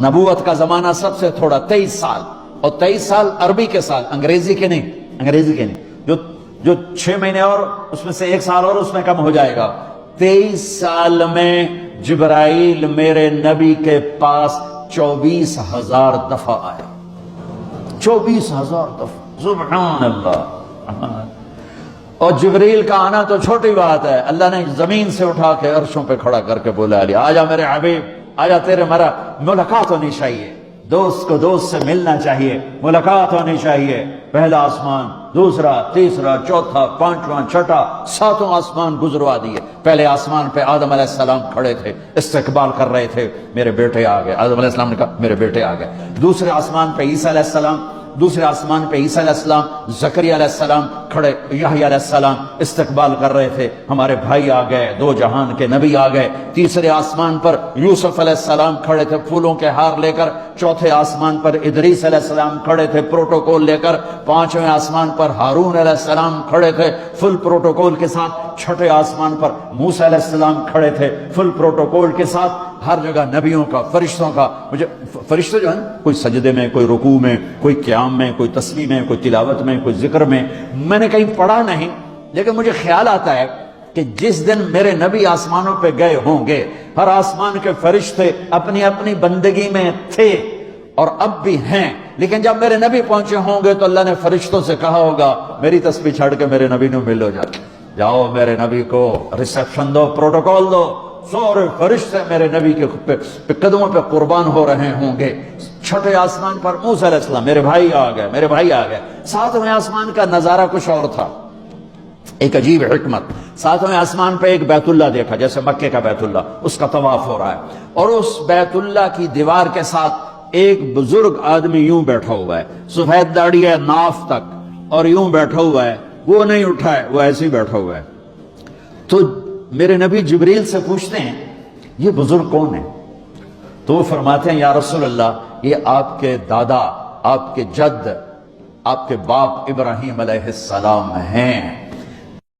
نبوت کا زمانہ سب سے تھوڑا 23 سال، اور 23 سال عربی کے سال، انگریزی کے نہیں، جو 6 مہینے اور اس میں سے 1 سال اور اس میں کم ہو جائے گا۔ 23 سال میں جبرائیل میرے نبی کے پاس 24,000 دفعہ آیا، 24,000 دفعہ، سبحان اللہ۔ اور جبریل کا آنا تو چھوٹی بات ہے، اللہ نے زمین سے اٹھا کے عرشوں پہ کھڑا کر کے بولا علی آجا میرے حبیب، آجا تیرے مرا ملاقات ہونی چاہیے، دوست کو دوست سے ملنا چاہیے، ملاقات ہونی چاہیے۔ پہلا آسمان، دوسرا، تیسرا، چوتھا، پانچواں، چھٹا، 7واں آسمان گزروا دیے۔ پہلے آسمان پہ آدم علیہ السلام کھڑے تھے، استقبال کر رہے تھے، میرے بیٹے آ گئے۔ آدم علیہ السلام نے کہا میرے بیٹے آ گئے۔ دوسرے آسمان پہ عیسیٰ علیہ السلام، دوسرے آسمان پہ عیسیٰ علیہ السلام، زکریا علیہ السلام کھڑے، یحییٰ علیہ السلام استقبال کر رہے تھے، ہمارے بھائی آ گئے، 2 جہان کے نبی آ گئے۔ تیسرے آسمان پر یوسف علیہ السلام کھڑے تھے پھولوں کے ہار لے کر۔ چوتھے آسمان پر ادریس علیہ السلام کھڑے تھے پروٹوکول لے کر۔ 5ویں آسمان پر ہارون علیہ السلام کھڑے تھے فل پروٹوکول کے ساتھ۔ 6ٹھے آسمان پر موسیٰ علیہ السلام کھڑے تھے فل پروٹوکول کے ساتھ۔ ہر جگہ نبیوں کا، فرشتوں کا، مجھے فرشتے جو ہیں کوئی سجدے میں، کوئی رکوع میں، کوئی قیام میں، کوئی تسبیح میں، کوئی تلاوت میں، کوئی ذکر میں، میں نے کہیں پڑھا نہیں، لیکن مجھے خیال آتا ہے کہ جس دن میرے نبی آسمانوں پہ گئے ہوں گے، ہر آسمان کے فرشتے اپنی اپنی بندگی میں تھے اور اب بھی ہیں، لیکن جب میرے نبی پہنچے ہوں گے تو اللہ نے فرشتوں سے کہا ہوگا میری تسبیح چھڑ کے میرے نبی نے ملو، جاؤ میرے نبی کو ریسیپشن دو، پروٹوکول دو۔ سورے فرشتے میرے نبی کے قدموں پہ قربان ہو رہے ہوں گے۔ 6ٹھے آسمان پر موسیٰ علیہ السلام، میرے بھائی آ گئے۔ 7ویں آسمان کا نظارہ کچھ اور تھا، ایک عجیب حکمت۔ 7ویں آسمان پہ ایک بیت اللہ دیکھا، جیسے مکے کا بیت اللہ، اس کا طواف ہو رہا ہے، اور اس بیت اللہ کی دیوار کے ساتھ ایک بزرگ آدمی یوں بیٹھا ہوا ہے، سفید داڑھی ہے ناف تک، اور یوں بیٹھا ہوا ہے، وہ نہیں اٹھا ہے، وہ ایسے ہی بیٹھا ہوا ہے۔ تو میرے نبی جبریل سے پوچھتے ہیں یہ بزرگ کون ہے؟ تو وہ فرماتے ہیں یا رسول اللہ یہ آپ کے دادا، آپ کے جد، آپ کے باپ ابراہیم علیہ السلام ہیں۔